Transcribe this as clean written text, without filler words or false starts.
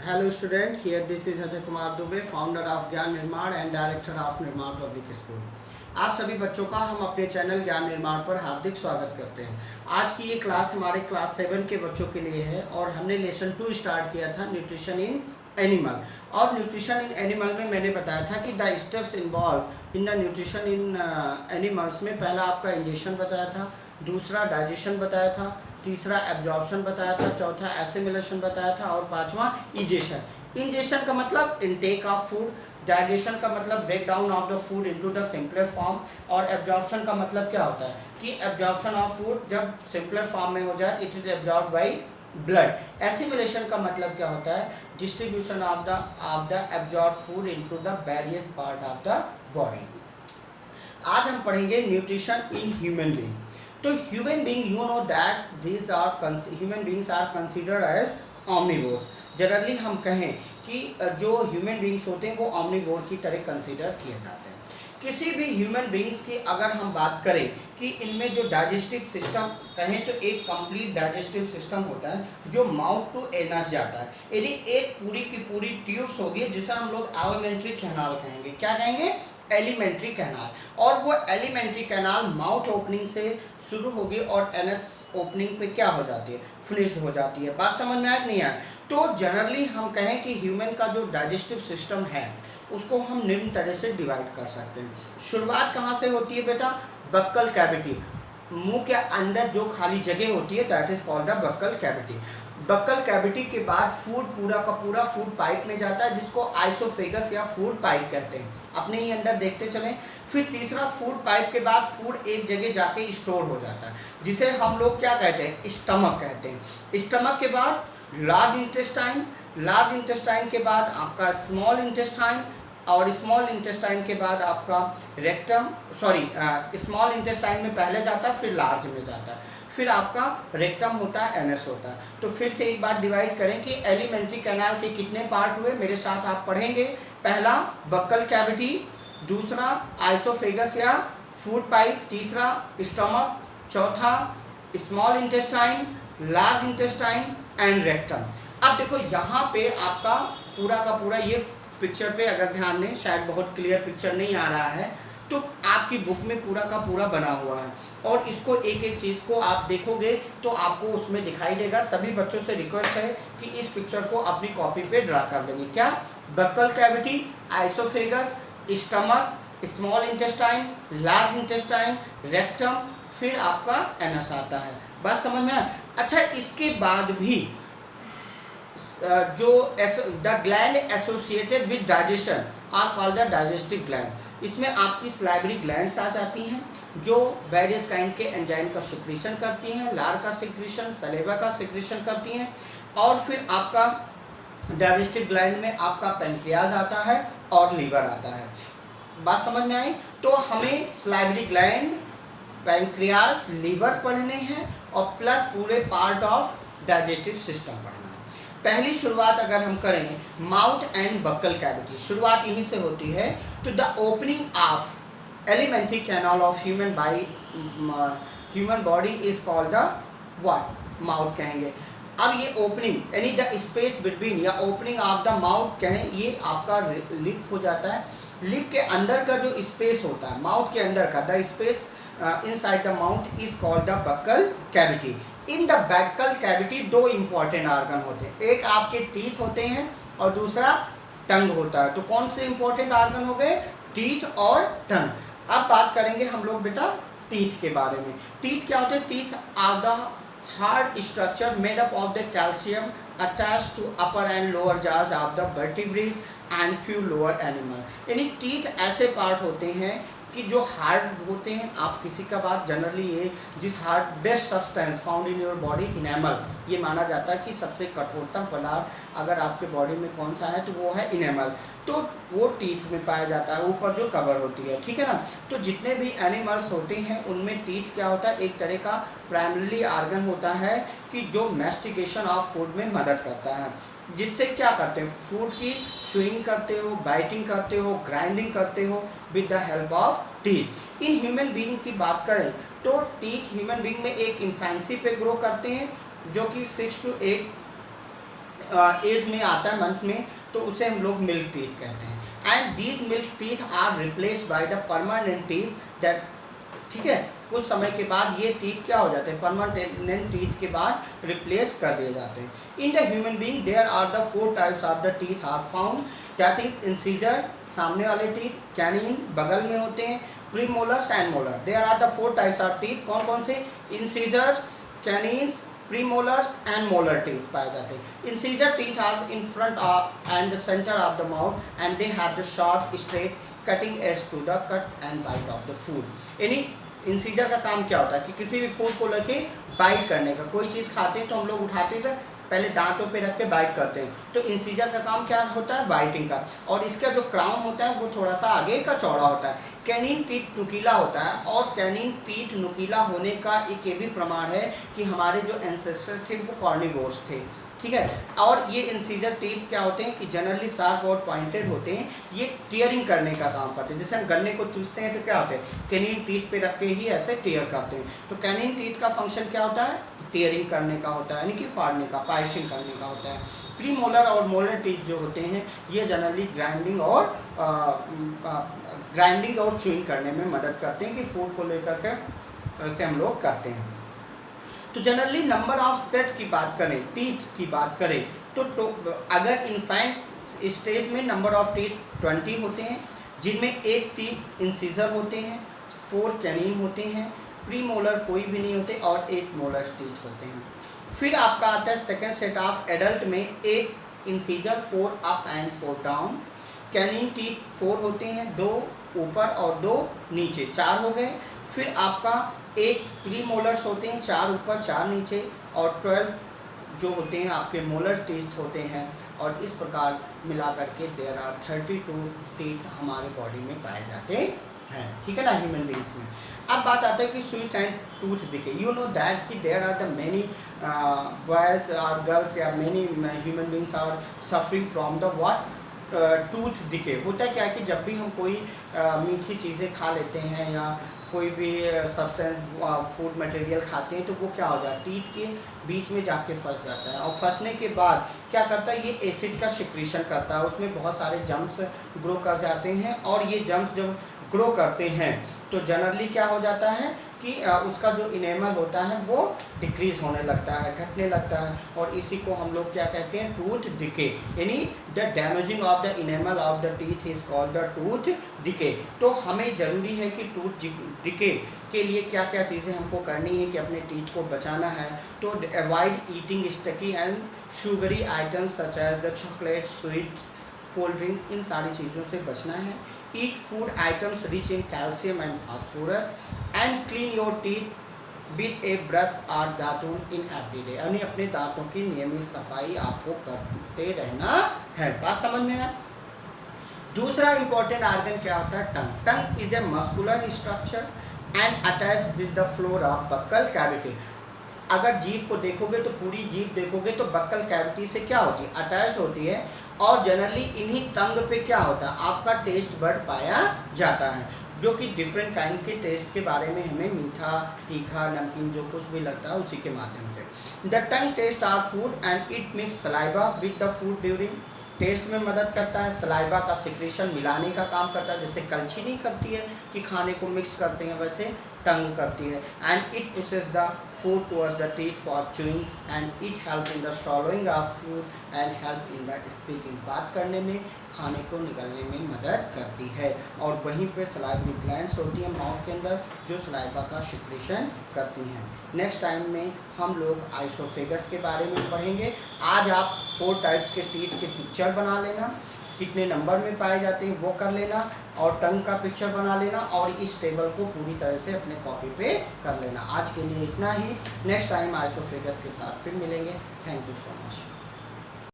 Hello student, here this is Ajay Kumar Dubey, founder of ज्ञान निर्माण and director of निर्माण public school. आप सभी बच्चों का हम अपने चैनल ज्ञान निर्माण पर हार्दिक स्वागत करते हैं। आज की ये क्लास हमारे क्लास 7 के बच्चों के लिए है और हमने लेसन 2 स्टार्ट किया था न्यूट्रिशन इन एनिमल। और न्यूट्रिशन इन एनिमल में मैंने बताया था कि the steps involve in the nutrition in animals में पहला आपका इंजेक्शन बताया था, दूसरा डाइजेशन बताया था, तीसरा एब्जॉर्प्शन बताया था, चौथा एसिमिलेशन बताया था और पांचवा इजेशन। इंजेक्शन का मतलब इनटेक ऑफ फूड, डाइजेशन का मतलब break down of the food into the simpler form और एब्जॉर्प्शन का मतलब क्या होता है कि एब्जॉर्प्शन ऑफ फूड जब सिंपलर फॉर्म में हो जाए it is absorb by blood. Assimilation का मतलब क्या होता है distribution of the absorb food into the various part of the body. आज हम पढ़ेंगे न्यूट्रिशन इन ह्यूमन बीइंग। तो human being you know that this are human beings are considered as omnivores. Generally हम कहें कि जो ह्यूमन बीइंग्स होते हैं वो ऑमनिवोर की तरह कंसीडर किए जाते हैं। किसी भी ह्यूमन बीइंग्स की अगर हम बात करें कि इनमें जो डाइजेस्टिव सिस्टम कहें तो एक कंप्लीट डाइजेस्टिव सिस्टम होता है जो माउथ टू एनस जाता है, यानी एक पूरी की पूरी ट्यूब्स होगी जिसे हम लोग एलिमेंट्री कैनाल कहेंगे। क्या कहेंगे? Alimentary canal. और वो एलिमेंट्री कैनाल माउथ ओपनिंग से शुरू होगी और एनस ओपनिंग पे क्या हो जाती है? फिनिश हो जाती है। बात समझ में आया नहीं आया? तो जनरली हम कहें कि ह्यूमन का जो डाइजेस्टिव सिस्टम है उसको हम निम्न तरह से डिवाइड कर सकते हैं। शुरुआत कहाँ से होती है बेटा? बक्कल कैविटी, मुंह के अंदर जो खाली जगह होती है that is called the buccal cavity. Buccal cavity के बाद फूड पूरा का पूरा फूड पाइप में जाता है जिसको आइसोफेगस या फूड पाइप कहते हैं। अपने ही अंदर देखते चलें। फिर तीसरा फूड पाइप के बाद फूड एक जगह जाके स्टोर हो जाता है जिसे हम लोग क्या कहते हैं? स्टमक कहते हैं। स्टमक के बाद लार्ज इंटेस्टाइन, लार्ज इंटेस्टाइन के बाद आपका स्मॉल इंटेस्टाइन और स्मॉल इंटेस्टाइन के बाद आपका रेक्टम, स्मॉल इंटेस्टाइन में पहले जाता है फिर लार्ज में जाता है, फिर आपका रेक्टम होता है, एनस होता है। तो फिर से एक बार डिवाइड करें कि एलिमेंट्री कैनाल के कितने पार्ट हुए, मेरे साथ आप पढ़ेंगे। पहला बक्कल कैविटी, दूसरा आइसोफेगस या फूड पाइप, तीसरा स्टमक, चौथा small intestine, large intestine and rectum. अब देखो यहाँ पे आपका पूरा का पूरा ये पिक्चर पे अगर ध्यान दें, शायद बहुत क्लियर पिक्चर नहीं आ रहा है, तो आपकी बुक में पूरा का पूरा बना हुआ है और इसको एक एक चीज़ को आप देखोगे तो आपको उसमें दिखाई देगा। सभी बच्चों से रिक्वेस्ट है कि इस पिक्चर को अपनी कॉपी पे ड्रा कर देंगे। क्या? Buccal cavity, oesophagus, stomach, small intestine, large intestine, rectum, फिर आपका एनस आता है। बात समझ में? अच्छा, इसके बाद भी जो the gland associated with digestion are called the digestive gland. इसमें आपकी सलाइवरी ग्लैंड्स आ जाती हैं जो वेरियस काइंड के एंजाइम का सिक्रीशन करती हैं, लार का सिक्रीशन, सलेवा का सिक्रीशन करती हैं। और फिर आपका डाइजेस्टिव ग्लैंड में आपका पैंक्रियाज आता है और लीवर आता है। बात समझ में आई? तो हमें सलाइवरी ग्लैंड, पैंक्रियाज, लीवर पढ़ने हैं और प्लस पूरे पार्ट ऑफ डाइजेस्टिव सिस्टम पढ़ना है। पहली शुरुआत अगर हम करें माउथ एंड बक्कल कैविटी, शुरुआत यहीं से होती है। तो the opening of alimentary canal of human body is called the what? Mouth कहेंगे। अब ये ओपनिंग यानी द स्पेस बिटवीन या ओपनिंग ऑफ द माउथ कहें, ये आपका लिप हो जाता है। लिप के अंदर का जो स्पेस होता है माउथ के अंदर का, the space inside the mouth is called the buccal cavity. In the buccal cavity दो important organ होते हैं, एक आपके टीथ होते हैं और दूसरा टंग होता है। तो कौन से important organ हो गए? टीथ और टंग। अब बात करेंगे हम लोग बेटा टीथ के बारे में। टीथ क्या होते हैं? Teeth are the hard structure made up of the calcium attached to upper and lower jaws of the vertebrates and few lower animal. यानी टीथ ऐसे पार्ट होते हैं कि जो हार्ड होते हैं। आप किसी का बात जनरली ये जिस hard best substance found in your body enamel, ये माना जाता है कि सबसे कठोरतम पदार्थ अगर आपके बॉडी में कौन सा है तो वो है इनेमल। तो वो टीथ में पाया जाता है, ऊपर जो कवर होती है, ठीक है ना। तो जितने भी एनिमल्स होते हैं उनमें टीथ क्या होता है? एक तरह का प्राइमरीली ऑर्गन होता है कि जो मैस्टिकेशन ऑफ फूड में मदद करता है, जिससे क्या करते हैं? फूड की च्यूइंग करते हो, बाइटिंग करते हो, ग्राइंडिंग करते हो with the help of teeth. In human being की बात करें तो टीथ ह्यूमन बीइंग में एक इन्फेंसी पे ग्रो करते हैं जो कि 6 to 8 एज में आता है, मंथ में, तो उसे हम लोग मिल्क टीथ कहते हैं। And these milk teeth are replaced by the permanent teeth that, ठीक है, कुछ समय के बाद ये टीथ क्या हो जाते हैं, परमानेंट टीथ के बाद रिप्लेस कर दिए जाते हैं। In the human being there are the 4 types of the teeth are found, that is incisor सामने वाले टीथ, कैनिन बगल में होते हैं, premolars and molar. There are the 4 types of teeth, कौन कौन से, incisors, canines, premolars and molar teeth पाए जाते हैं। Incisor teeth are in front and the centre of the mouth and they have the sharp straight cutting as to the cut and bite off the food. यानी incisor का काम क्या होता है कि किसी भी फूड को लेके बाइट करने का, कोई चीज़ खाते हैं तो हम लोग उठाते थे पहले दांतों पे रख के बाइट करते हैं, तो इंसीजर का काम क्या होता है, बाइटिंग का। और इसका जो क्राउन होता है वो थोड़ा सा आगे का चौड़ा होता है। कैनिन टीथ नुकीला होता है, और कैनिन टीथ नुकीला होने का एक ये भी प्रमाण है कि हमारे जो एंसेस्टर थे वो कॉर्निवोर्स थे, ठीक है। और ये इंसीजर टीथ क्या होते हैं कि जनरली शार्प और पॉइंटेड होते हैं, ये टीयरिंग करने का काम करते हैं। जैसे हम गन्ने को चूसते हैं तो क्या होते हैं, कैनिन टीथ पे रख के ही ऐसे टीयर करते हैं। तो कैनिन टीथ का फंक्शन क्या होता है, टीयरिंग करने का होता है, यानी कि फाड़ने का, पाइशिंग करने का होता है। प्री मोलर और मोलर टीथ जो होते हैं ये जनरली ग्राइंडिंग और च्यूइंग करने में मदद करते हैं, कि फूड को लेकर के ऐसे हम लोग करते हैं। तो जनरली नंबर ऑफ सेट की बात करें, टीथ की बात करें तो अगर इन्फेंट स्टेज में नंबर ऑफ टीथ 20 होते हैं, जिनमें 8 टीथ इंसीजर होते हैं, 4 कैनिन होते हैं, प्री मोलर कोई भी नहीं होते, और 8 मोलर टीथ होते हैं। फिर आपका आता है सेकेंड सेट ऑफ एडल्ट में 8 incisor, 4 up and 4 down, canine teeth 4 होते हैं, 2 ऊपर और 2 नीचे, 4 हो गए। फिर आपका 8 प्री मोलर्स होते हैं, 4 ऊपर 4 नीचे, और 12 जो होते हैं आपके मोलर टीथ होते हैं। और इस प्रकार मिला करके देयर आर 32 टीथ हमारे बॉडी में पाए जाते हैं, ठीक है ना, ह्यूमन बींग्स में। अब बात आता है कि sweet and tooth decay. You know that कि there are the many boys और गर्ल्स या many human beings are suffering from the what, tooth decay. होता है क्या कि जब भी हम कोई मीठी चीज़ें खा लेते हैं या कोई भी सब्सटेंस फूड मटेरियल खाते हैं, तो वो क्या हो जाता है, टीथ के बीच में जाके फंस जाता है, और फंसने के बाद क्या करता है, ये एसिड का सिक्रीशन करता है, उसमें बहुत सारे जम्स ग्रो कर जाते हैं। और ये जम्स जब ग्रो करते हैं तो जनरली क्या हो जाता है कि उसका जो इनेमल होता है वो डिक्रीज होने लगता है, घटने लगता है, और इसी को हम लोग क्या कहते हैं, टूथ डिके, यानी the damaging of the enamel of the teeth is called the tooth decay. तो हमें ज़रूरी है कि टूथ डिके के लिए क्या क्या चीज़ें हमको करनी है कि अपने टीथ को बचाना है। तो avoid eating sticky and sugary items such as the chocolate, sweets, cold drink, इन सारी चीज़ों से बचना है। Eat food items rich in calcium and phosphorus and clean your teeth with a brush और दातुन इन एवरीडे, यानी अपने दांतों की नियमित सफाई आपको करते रहना है। बात समझ में है। दूसरा इंपॉर्टेंट आर्गन क्या होता है, tongue. Tongue is a muscular structure and attach with the floor of buccal cavity. अगर जीभ को देखोगे तो पूरी जीभ देखोगे तो बक्कल कैविटी से क्या होती है, अटैच होती है। और जनरली इन्हीं टंग पे क्या होता है, आपका टेस्ट बड पाया जाता है, जो कि डिफरेंट काइंड के टेस्ट के बारे में हमें मीठा, तीखा, नमकीन जो कुछ भी लगता है उसी के माध्यम से। The tongue taste our food and it mix saliva with the food during, taste में मदद करता है, सलाइवा का सिक्रेशन मिलाने का काम करता है, जैसे कलछी नहीं करती है कि खाने को मिक्स करते हैं, वैसे टंग करती है। And it pushes the food towards the teeth for chewing and it help in the swallowing of food and help in the speaking, बात करने में, खाने को निगलने में मदद करती है। और वहीं पे सलाइवरी ग्लैंड्स होती हैं माउथ के अंदर जो सलाइवा का सिक्रेशन करती हैं। नेक्स्ट टाइम में हम लोग आइसोफेगस के बारे में पढ़ेंगे। आज आप 4 टाइप्स के टीथ के पिक्चर बना लेना, कितने नंबर में पाए जाते हैं वो कर लेना, और टंग का पिक्चर बना लेना, और इस टेबल को पूरी तरह से अपने कॉपी पे कर लेना। आज के लिए इतना ही, नेक्स्ट टाइम आइसोफेगस के साथ फिर मिलेंगे। Thank you so much.